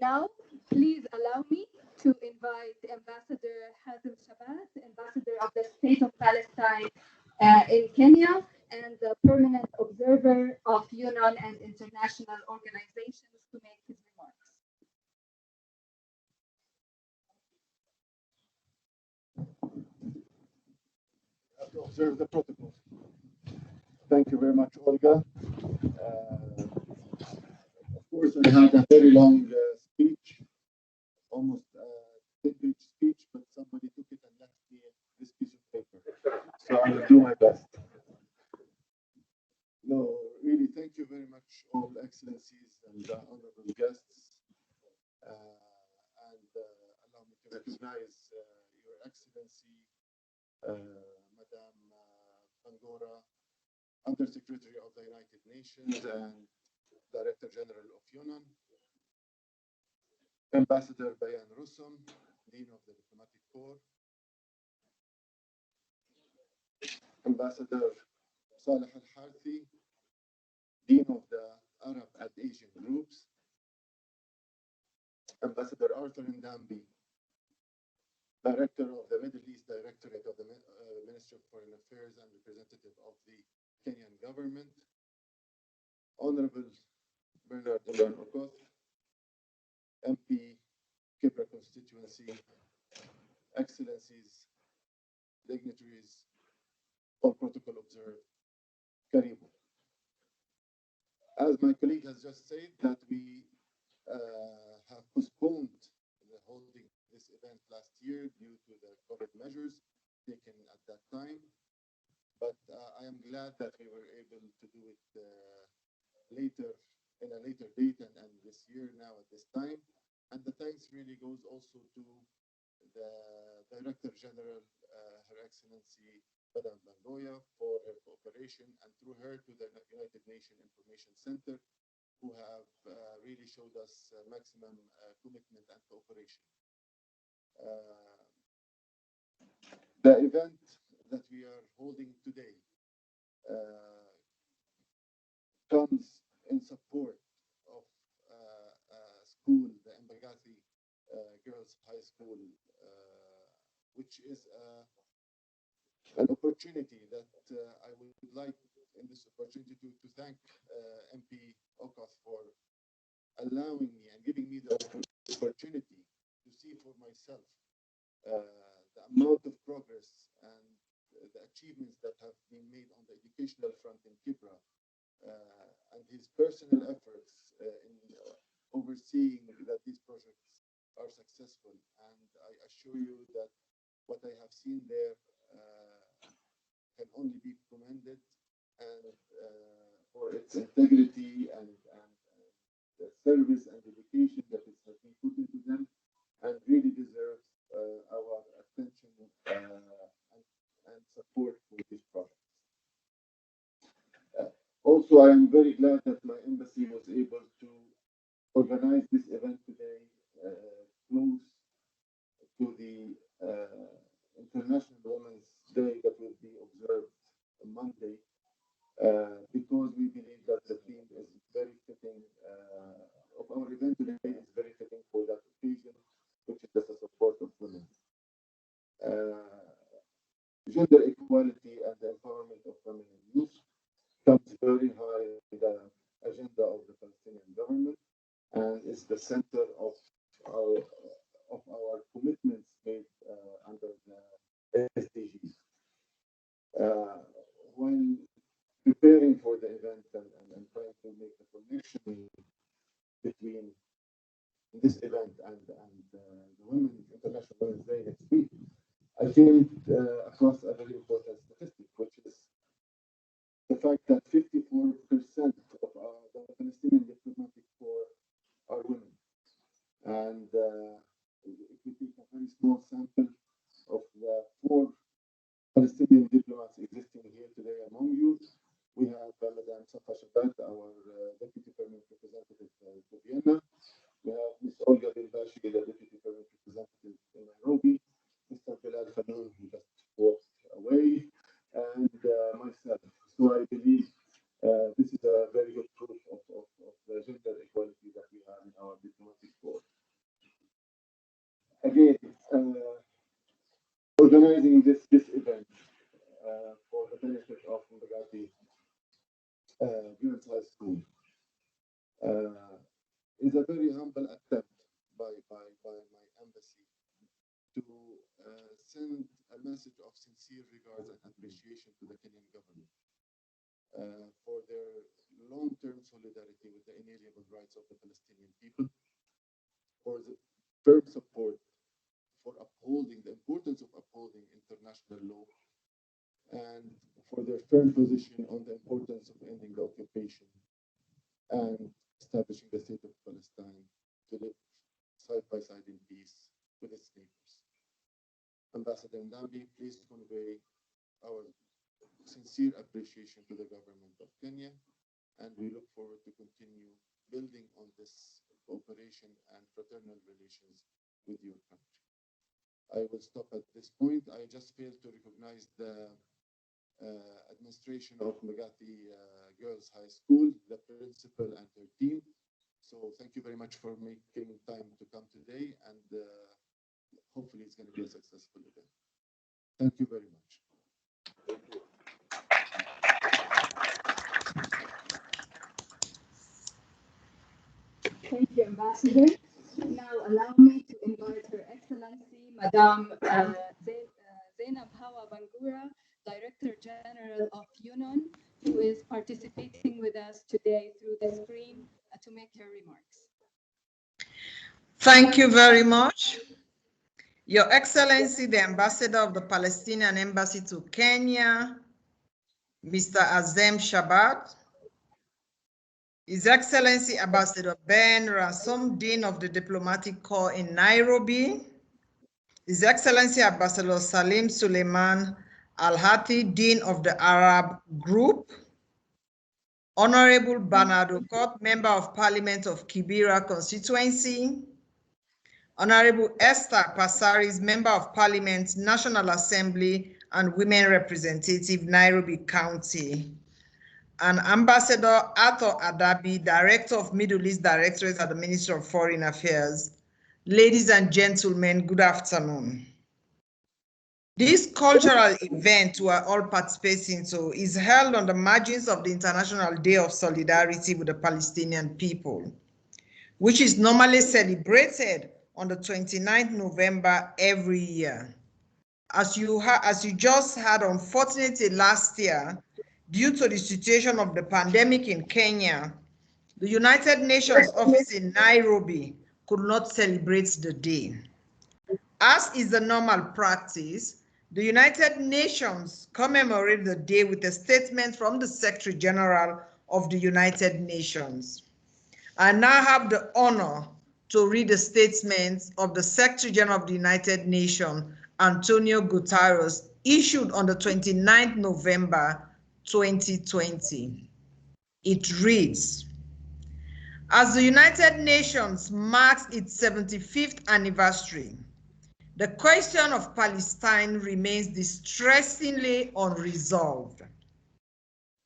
Now, please allow me to invite Ambassador Hazem Shabat, Ambassador of the State of Palestine in Kenya, and the permanent observer of UNON and international organizations to make his remarks. Have to observe the protocol. Thank you very much, Olga. Of course, I had a very long speech, almost 10-page speech, but somebody took it and left me this piece of paper. So I will do my best. No, really, thank you very much, all excellencies and honorable guests. And allow me to recognize Your Excellency, Madame Bangura, Under Secretary of the United Nations and Director General of UNON, Ambassador Bayan Rusum, Dean of the Diplomatic Corps, Ambassador Saleh Al-Harthi, Dean of the Arab and Asian Groups, Ambassador Arthur Ndambi, Director of the Middle East Directorate of the Ministry of Foreign Affairs and representative of the Kenyan government, Honorable Bernard Imran Okoth, MP, Kibra constituency, Excellencies, dignitaries, all protocol observed, Karibu. As my colleague has just said, that we have postponed the holding this event last year due to the COVID measures taken at that time. But I am glad that we were able to do it later, in a later date and this year now at this time. And the thanks really goes also to the Director General, Her Excellency Madame Bangoya, for her cooperation, and through her to the United Nations Information Center, who have really showed us maximum commitment and cooperation. The event that we are holding today comes in support of school, the Embagasi Girls High School, which is an opportunity that I would like in this opportunity to thank MP Okoth for allowing me and giving me the opportunity to see for myself the amount of progress and the achievements that have been made on the educational front in Kibra, and his personal efforts in overseeing that these projects are successful. And I assure you that what I have seen there can only be commended, and for its integrity and the service and dedication that has been put into them, and really deserves our attention and support for these projects. Also, I am very glad that my embassy was able to organize this event today close to the International Women's Day that will be observed on Monday, because we believe that the theme is very fitting, of our event today is very fitting for that occasion, which is the support of women. Gender equality and the empowerment of women and youth comes very high in the agenda of the Palestinian government, and is the center our of our commitments made under the SDGs. When preparing for the event and trying to make the connection between this event and the International Women's Day next week, I came across a very important statistic, which is the fact that 54% of the Palestinian diplomatic corps are women. And if we take a very small sample of the 4 Palestinian diplomats existing here today among you, we have Madame Safa Shabat, our Deputy Permanent Representative to Vienna. We have Ms. Olga Bilbashi, the Deputy Permanent Representative in Nairobi, Mr. Bilal Fanoun, who just walked away, and myself. So I believe this is a very good proof of the gender equality that we have in our diplomatic corps. Girls High School is a very humble attempt by my embassy to send a message of sincere regards and appreciation to the Kenyan government for their long-term solidarity with the inalienable rights of the Palestinian people, for the firm support for upholding the importance of upholding international law, and for their firm position on the importance of ending the occupation and establishing the state of Palestine to live side by side in peace with its neighbors. Ambassador Ndambi, please convey our sincere appreciation to the government of Kenya, and we look forward to continue building on this cooperation and fraternal relations with your country. I will stop at this point. I just failed to recognize the administration of Magati Girls High School, the principal and her team. So thank you very much for making time to come today, and hopefully it's going to be a successful event. Thank you very much. Thank you, Ambassador. Now allow me to invite Her Excellency, Madame Zainab Hawa Bangura, Director General of UNON, who is participating with us today through the screen to make her remarks. Thank you very much. Your Excellency, the Ambassador of the Palestinian Embassy to Kenya, Mr. Azem Shabbat, His Excellency Ambassador Ben Ransom, Dean of the Diplomatic Corps in Nairobi, His Excellency Ambassador Salim Suleiman Al-Hati, Dean of the Arab Group, Honorable Bernard Okot, Member of Parliament of Kibera Constituency, Honorable Esther Passaris, Member of Parliament, National Assembly and Women Representative, Nairobi County, and Ambassador Arthur Adabi, Director of Middle East Directorate at the Ministry of Foreign Affairs. Ladies and gentlemen, good afternoon. This cultural event we are all participating in is held on the margins of the International Day of Solidarity with the Palestinian People, which is normally celebrated on the 29th November every year. As you just heard, unfortunately last year, due to the situation of the pandemic in Kenya, the United Nations office in Nairobi could not celebrate the day. As is the normal practice, the United Nations commemorated the day with a statement from the Secretary General of the United Nations. I now have the honor to read the statement of the Secretary General of the United Nations, Antonio Guterres, issued on the 29th November 2020. It reads, as the United Nations marks its 75th anniversary, the question of Palestine remains distressingly unresolved.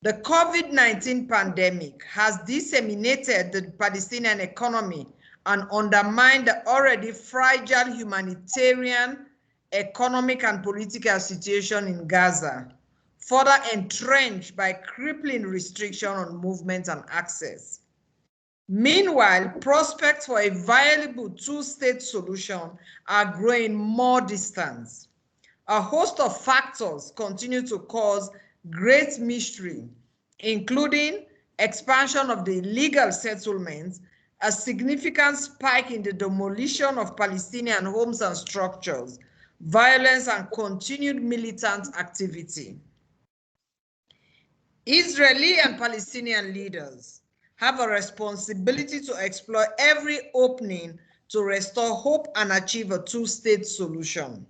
The COVID-19 pandemic has disseminated the Palestinian economy and undermined the already fragile humanitarian, economic, and political situation in Gaza, further entrenched by crippling restriction on movement and access. Meanwhile, prospects for a viable two-state solution are growing more distant. A host of factors continue to cause great mystery, including expansion of the illegal settlements, a significant spike in the demolition of Palestinian homes and structures, violence, and continued militant activity. Israeli and Palestinian leaders have a responsibility to explore every opening to restore hope and achieve a two-state solution.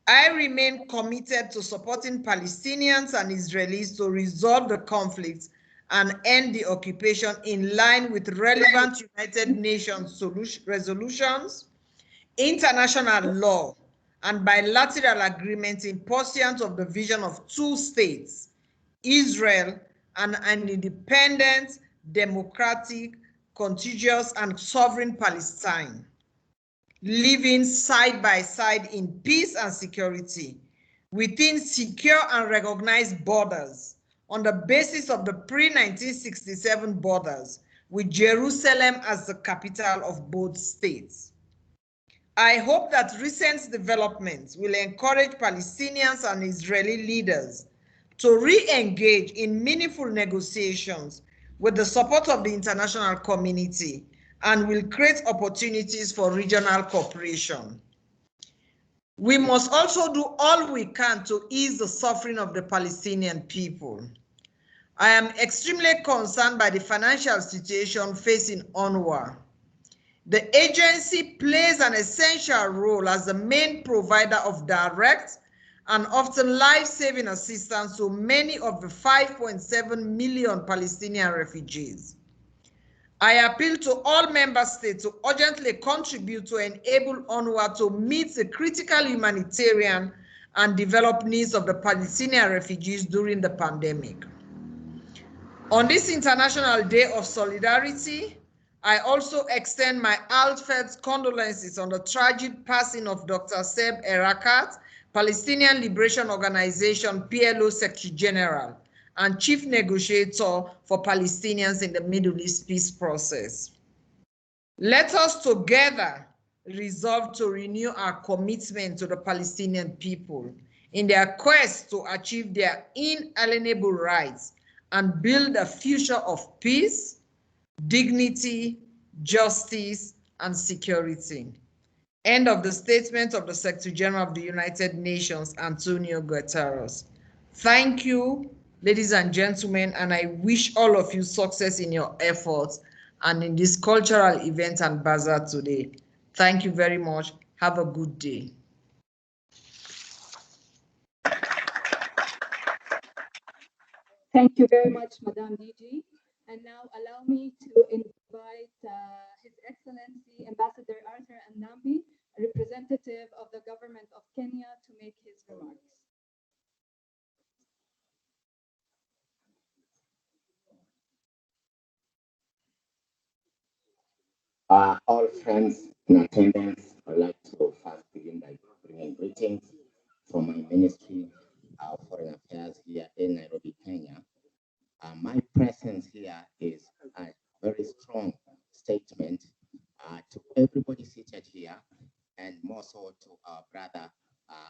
I remain committed to supporting Palestinians and Israelis to resolve the conflict and end the occupation in line with relevant United Nations resolutions, international law, and bilateral agreements in pursuit of the vision of two states, Israel and an independent, democratic, contiguous, and sovereign Palestine, living side by side in peace and security within secure and recognized borders on the basis of the pre-1967 borders, with Jerusalem as the capital of both states. I hope that recent developments will encourage Palestinians and Israeli leaders to re-engage in meaningful negotiations with the support of the international community and will create opportunities for regional cooperation. We must also do all we can to ease the suffering of the Palestinian people. I am extremely concerned by the financial situation facing UNRWA. The agency plays an essential role as the main provider of direct and often life-saving assistance to many of the 5.7 million Palestinian refugees. I appeal to all member states to urgently contribute to enable UNRWA to meet the critical humanitarian and development needs of the Palestinian refugees during the pandemic. On this International Day of Solidarity, I also extend my heartfelt condolences on the tragic passing of Dr. Seb Erekat, Palestinian Liberation Organization PLO Secretary General and Chief Negotiator for Palestinians in the Middle East peace process. Let us together resolve to renew our commitment to the Palestinian people in their quest to achieve their inalienable rights and build a future of peace, dignity, justice, and security. End of the statement of the Secretary General of the United Nations, Antonio Guterres. Thank you, ladies and gentlemen, and I wish all of you success in your efforts and in this cultural event and bazaar today. Thank you very much. Have a good day. Thank you very much, Madam DG. And now allow me to invite His Excellency Ambassador Arthur Annambi, a representative of the government of Kenya, to make his remarks. All friends in attendance, I'd like to first begin by bringing greetings from my Ministry of Foreign Affairs here in Nairobi, Kenya. My presence here is a very strong statement to everybody seated here, and more so to our brother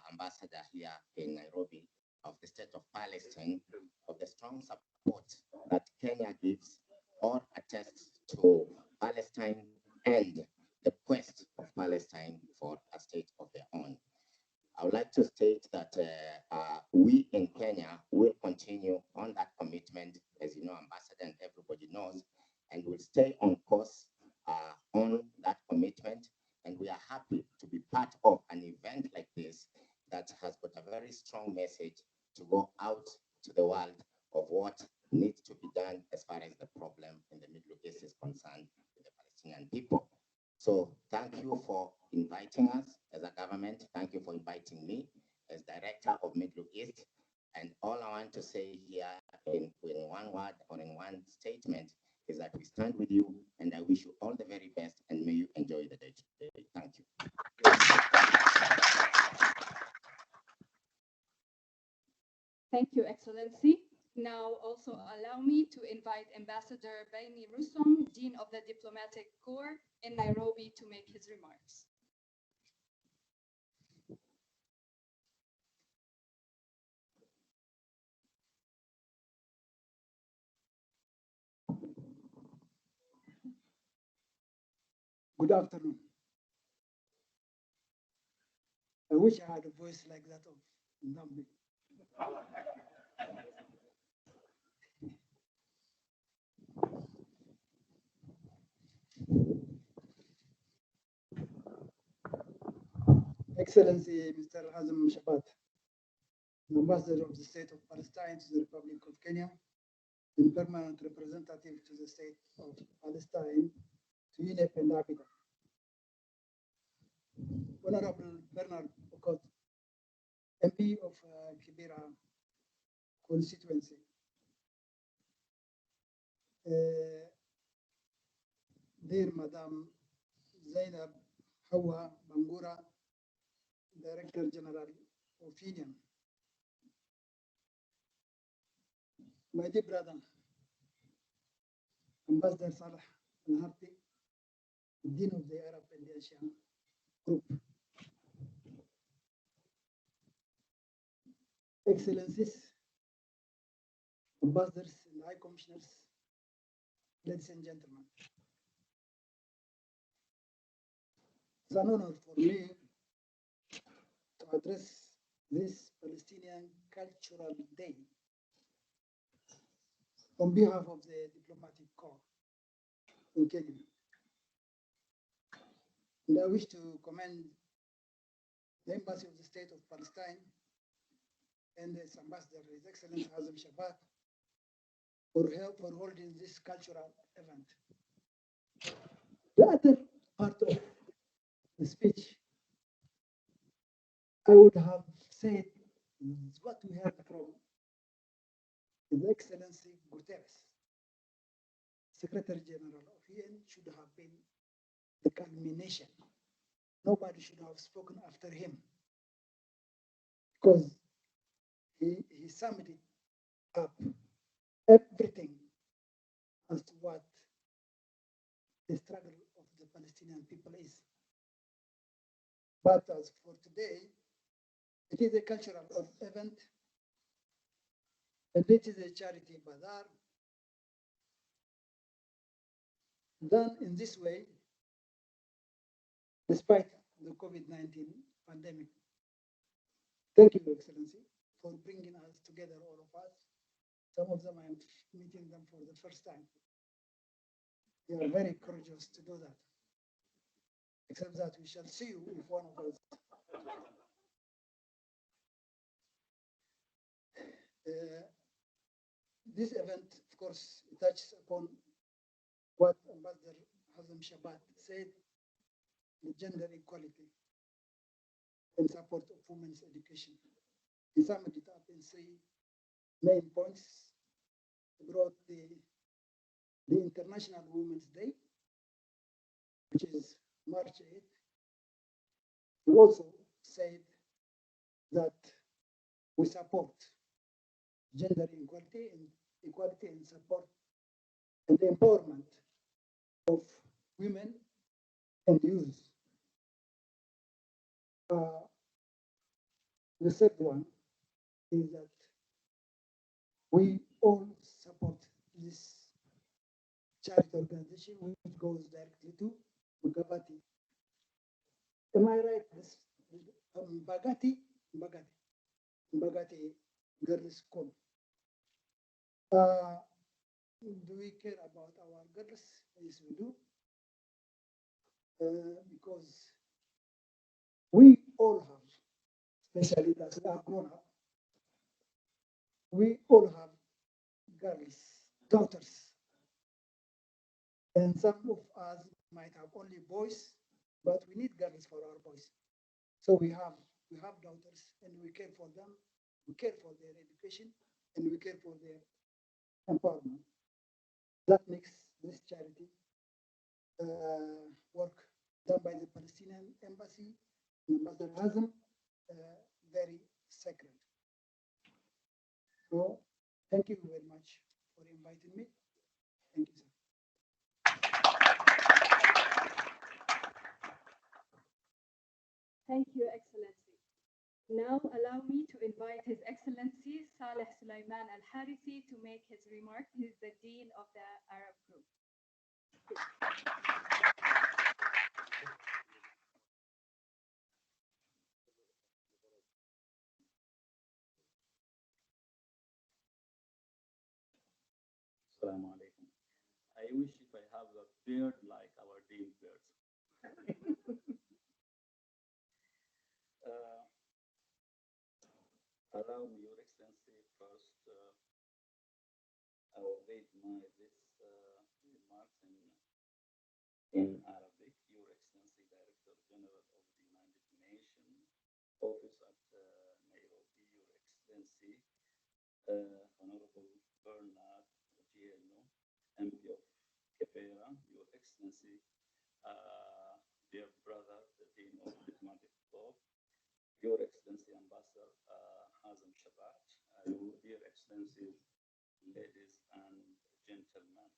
ambassador here in Nairobi of the state of Palestine, of the strong support that Kenya gives or attests to Palestine and the quest of Palestine for a state of their own. I would like to state that we in Kenya will continue on that commitment, as you know, Ambassador, and everybody knows, and will stay on course on that commitment. And we are happy to be part of an event like this that has got a very strong message to go out to the world of what needs to be done as far as the problem in the Middle East is concerned with the Palestinian people. So thank you for inviting us as a government. Thank you for inviting me as Director of Middle East. And all I want to say here in one word or in one statement is that we stand with you, and I wish you all the very best, and may you enjoy the day today. Thank you. Thank you, Excellency. Now also allow me to invite Ambassador Baini Russom, Dean of the Diplomatic Corps in Nairobi, to make his remarks. Good afternoon. I wish I had a voice like that of Nambi. Excellency Mr. Hazem Shabat, Ambassador of the State of Palestine to the Republic of Kenya, and permanent representative to the State of Palestine to UNEP and Africa. Honorable Bernard Okot, MP of Kibera constituency. Dear Madam Zainab Hawa Bangura, Director General of UNON. my dear brother, Ambassador Salah Al-Harti, Dean of the Arab and Asian Group, Excellencies, Ambassadors and High Commissioners, ladies and gentlemen. It's an honor for me to address this Palestinian Cultural Day on behalf of the diplomatic corps in Kenya. And I wish to commend the Embassy of the State of Palestine and its ambassador, His Excellency Hazem Shabat, for holding this cultural event. The other part of the speech, I would have said what we heard from His Excellency Guterres, Secretary General of UN, should have been the culmination. Nobody should have spoken after him because he summed it up everything as to what the struggle of the Palestinian people is. But as for today, it is a cultural event, and it is a charity bazaar done in this way, despite the COVID-19 pandemic. Thank you, Excellency, for bringing us together, all of us. Some of them I'm meeting them for the first time. You are very courageous to do that. Except that we shall see you if one of us. This event, of course, touches upon what Ambassador Hazem Shabat said, the gender equality in support of women's education. He summed it up in 3 main points. He brought the International Women's Day, which is March 8th. He also said that we support gender equality and support and the empowerment of women and youth. The third one is that we all support this charity organization, which goes directly to Mugabati. Am I right? This Mbagati Girls School. Do we care about our girls? Yes, we do. Because we all have, especially that we are grown up, we all have girls, daughters. And some of us might have only boys, but we need girls for our boys. So we have daughters and we care for them, we care for their education, and we care for their empowerment. That makes this charity work done by the Palestinian Embassy and Ambassador Hazem very sacred. So thank you very much for inviting me. Thank you, sir. Thank you, Excellency. Now allow me to invite His Excellency Saleh Sulaiman Al-Harisi to make his remark. He's the Dean of the Arab Group. Assalamu alaikum. I wish if I have a beard like our dean beards. Allow me, Your Excellency, first I will read this remarks in Arabic. Your Excellency, Director General of the United Nations, Office at Nairobi, Your Excellency, Honorable Bernard Otieno, MP of Kefera, Your Excellency, dear brother, the Dean of Diplomatic Corps, Your Excellency Ambassador Hazem Shabat, Your dear Excellencies, ladies and gentlemen.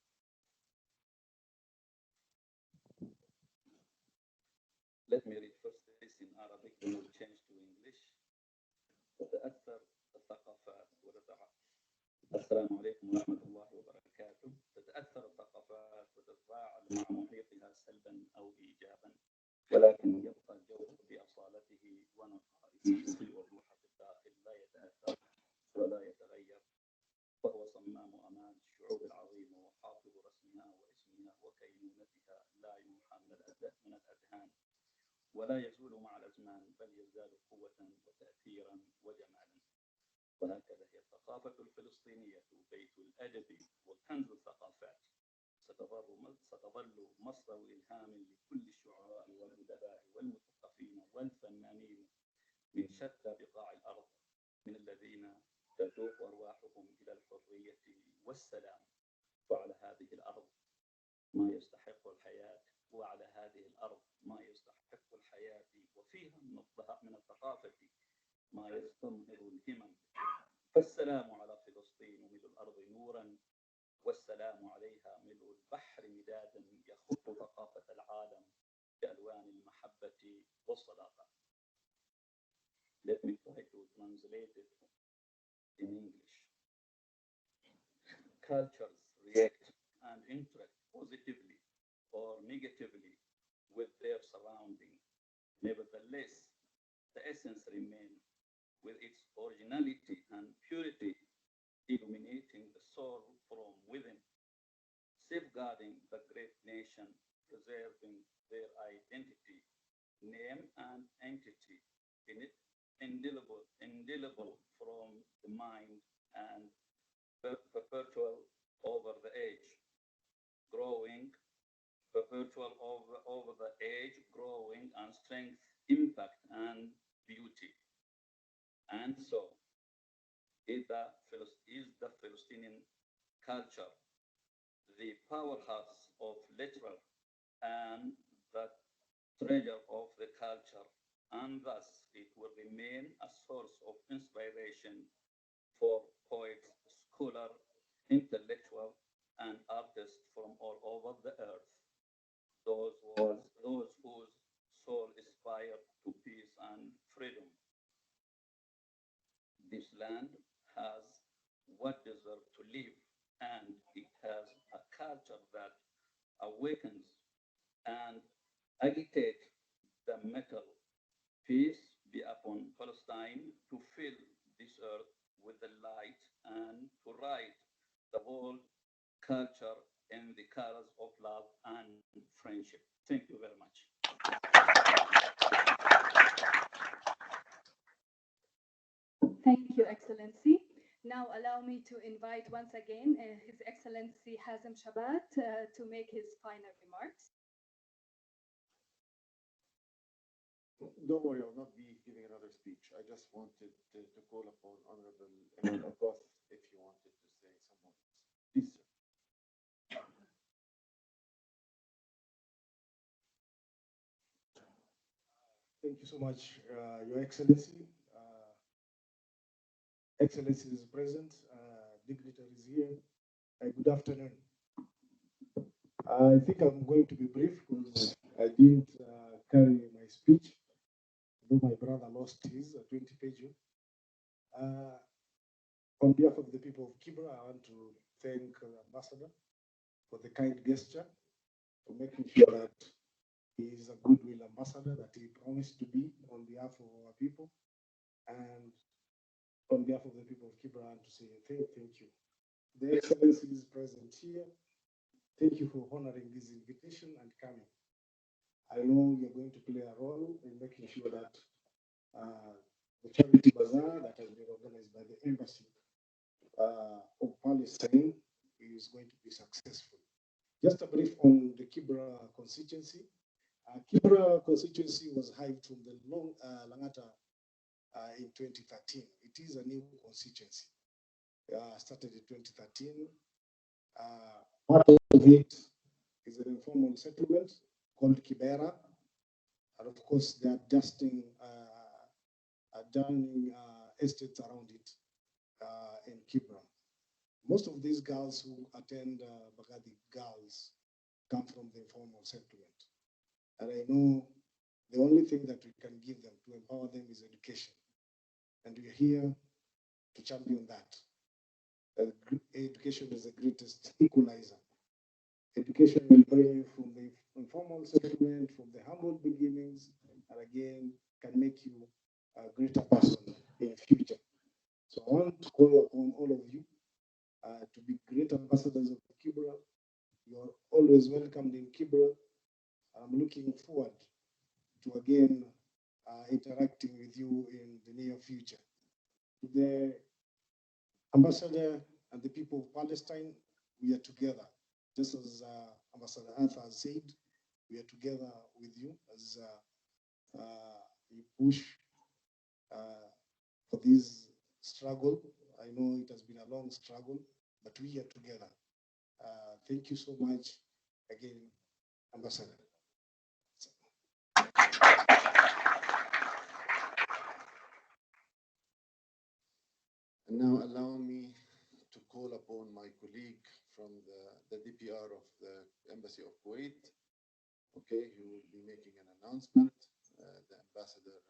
Let me read first this in Arabic, then we'll change to English. تتأثر الثقافات السلام عليكم ورحمة الله وبركاته. تتأثر الثقافات وتتفاعل مع محيطها سلبا أو إيجابا، ولكن يبقى الجوهر بأصالته ونقائصه والروح في الداخل لا يتأثر ولا يتغير، وهو صمام أمان الشعوب العظيمة وحافظ رسمها واسمها وكينونتها، لا يمحى من الأذهان ولا يزول مع الأزمان، بل يزداد قوة وتأثيرا وجمالا. وهكذا هي الثقافة الفلسطينية بيت الأدب وكنز الثقافات، ستظل مصدر إلهام لكل الشعراء والأدباء والمثقفين والفنانين من شتى بقاع الأرض، من الذين تتوق أرواحهم إلى الحرية والسلام. وعلى هذه الأرض ما يستحق الحياة، وعلى هذه الأرض ما يستحق الحياة، وفيها من الثقافة ما يستنهض الهمم. فالسلام على فلسطين ملء الأرض نورا، والسلام عليها ملء البحر مدادا يخط ثقافة العالم بألوان المحبة والصداقة. Let me try to translate it in English. Cultures react and interact positively or negatively with their surrounding. Nevertheless, the essence remains with its originality and purity, illuminating the soul from within, safeguarding the great nation, preserving their identity, name and entity, indelible from the mind and perpetual over the age, growing, perpetual over the age, growing and strength, impact and beauty. And so is the Palestinian culture, the powerhouse of literature and the treasure of the culture, and thus it will remain a source of inspiration for poets, scholars, intellectuals, and artists from all over the earth. Those whose soul aspire to peace and freedom. This land has what deserves to live, and it has a culture that awakens and agitates the metal. Peace be upon Palestine, to fill this earth with the light and to write the whole culture in the colors of love and friendship. Thank you very much. Thank you, Excellency. Now allow me to invite once again His Excellency Hazem Shabat to make his final remarks. Don't worry, I'll not be giving another speech. I just wanted to call upon Honorable Imran Abbas if you wanted to say some words. Please, sir. Thank you so much, Your Excellency. Excellency is present, dignitaries here. Good afternoon. I think I'm going to be brief because I didn't carry my speech, though my brother lost his 20-page. On behalf of the people of Kibra, I want to thank the ambassador for the kind gesture, for making sure that he is a goodwill ambassador that he promised to be on behalf of our people. And on behalf of the people of Kibra, I want to say thank you. The Excellency is present here. Thank you for honoring this invitation and coming. I know you're going to play a role in making sure that the charity bazaar that has been organized by the Embassy of Palestine is going to be successful. Just a brief on the Kibra constituency. Kibra constituency was hived from the Langata in 2013. It is a new constituency. Started in 2013. Part of it is an informal settlement called Kibera. And of course, they are dusting estates around it in Kibra. Most of these girls who attend Bagadi girls come from the informal settlement. And I know the only thing that we can give them to empower them is education. And we're here to champion that. Education is the greatest equalizer. Education will bring you from the informal settlement, from the humble beginnings, and again, can make you a greater person in future. So I want to call upon all of you to be great ambassadors of Kibra. You're always welcomed in Kibra. I'm looking forward to again interacting with you in the near future. The ambassador and the people of Palestine, we are together. Just as Ambassador Arthur has said, we are together with you as you push for this struggle. I know it has been a long struggle, but we are together. Thank you so much again, Ambassador. And now allow me to call upon my colleague from the DPR of the Embassy of Kuwait. Okay, he will be making an announcement. The ambassador is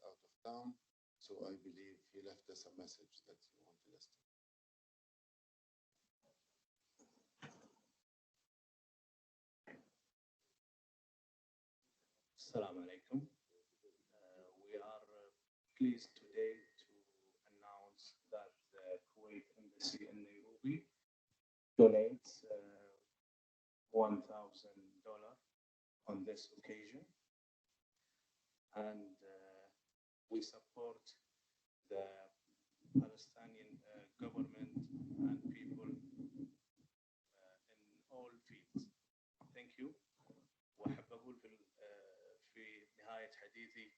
out of town, so I believe he left us a message that he wanted us to. Assalamu alaikum. We are pleased today to announce that the Kuwait Embassy in Nairobi donates $1,000 on this occasion. And we support the Palestinian government and people in all fields. Thank you. وأحب أقول في نهاية حديثي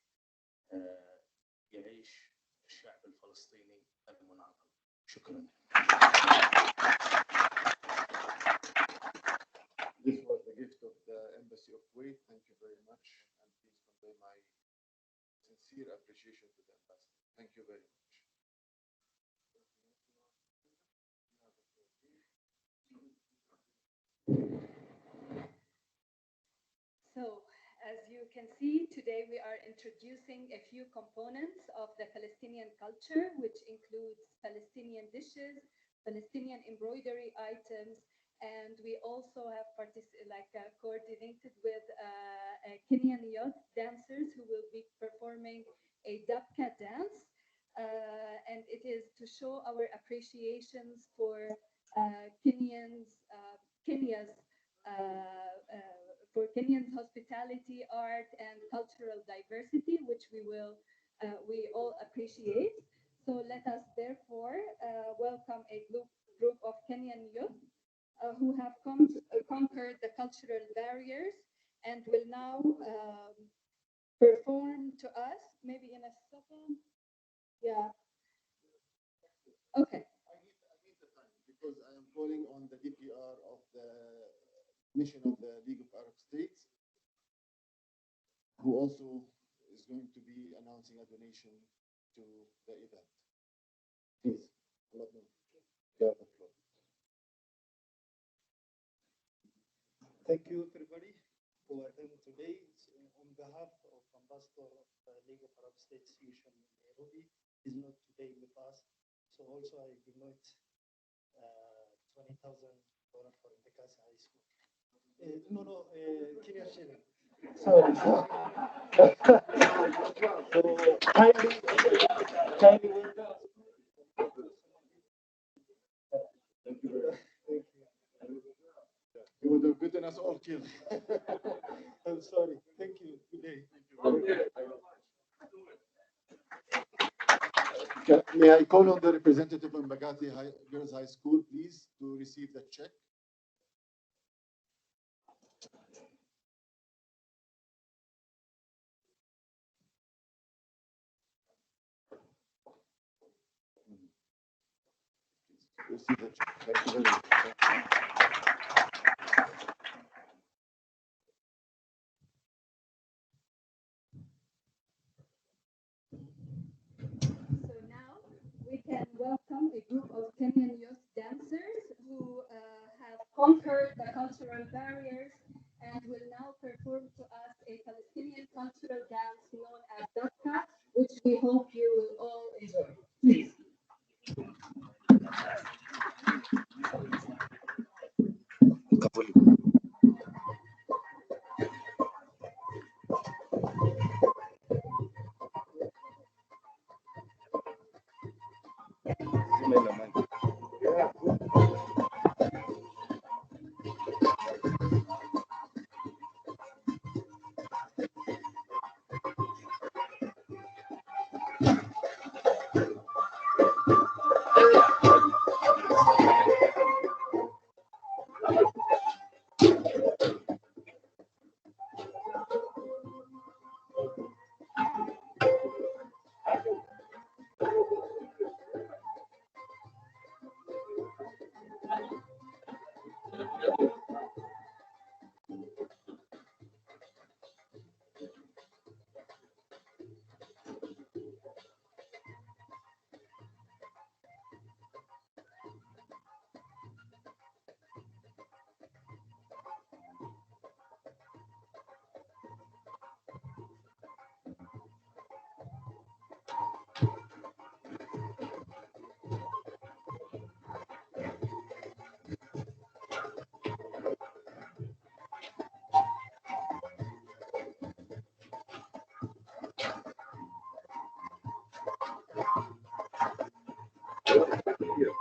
يعيش الشعب الفلسطيني المناضل. شكرا. This was the gift of the Embassy of Kuwait. Thank you very much, and please convey my sincere appreciation to the ambassador. Thank you very much. So, as you can see, today we are introducing a few components of the Palestinian culture, which includes Palestinian dishes, Palestinian embroidery items, and we also have coordinated with Kenyan youth dancers who will be performing a dabka dance. And it is to show our appreciations for Kenya's for Kenyan's hospitality, art, and cultural diversity, which we all appreciate. So let us therefore welcome a group of Kenyan youth who have conquered the cultural barriers and will now perform to us, maybe in a second. Yeah. Okay. I need the time because I am calling on the DPR of the mission of the League of Arab States, who also is going to be announcing a donation to the event. Please, let me get the floor. Thank you, everybody, for attending today. On behalf of Ambassador of the League of Arab States Mission in Nairobi, is not today with us. So also I donate $20,000 for Embakasi High School. No, Kenya shilling. Sorry. So kindly welcome. Thank you very much. You would have beaten us all killed. I'm sorry. Thank you. Good day. May I call on the representative of Mbagati Girls High School, please, to receive the check? Receive the check. Thank you very much. So now we can welcome a group of Kenyan youth dancers the cultural barriers and will now perform to us a Palestinian cultural dance known as Dakka, which we hope you will all enjoy. Please. Thank you.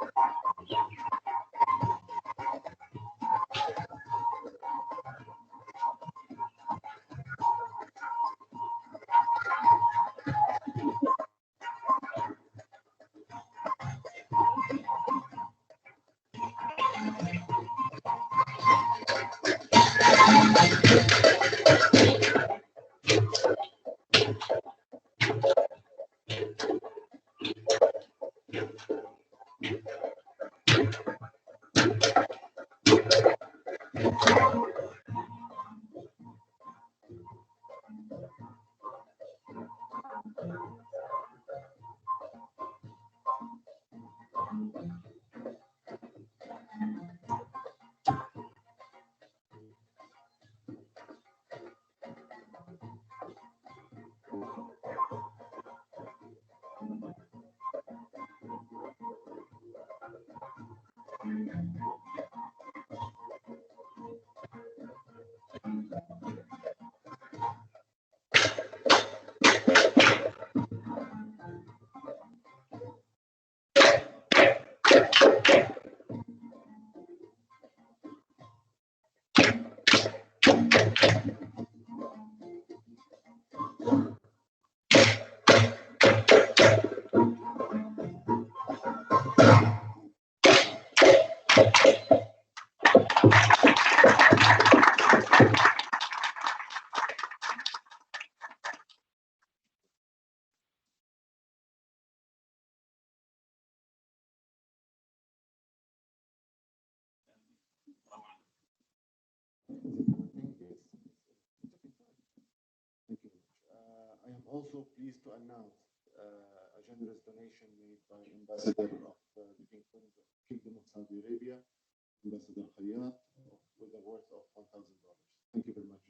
I am also pleased to announce a generous donation made by Ambassador of the Kingdom of Saudi Arabia, Ambassador Khayyat, with a worth of $1,000. Thank you very much.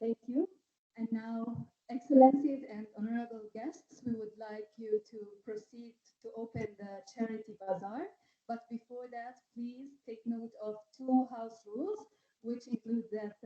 Thank you. And now, Excellencies and honorable guests, we would like you to proceed to open the charity bazaar. But before that, please take note of two house rules, which include that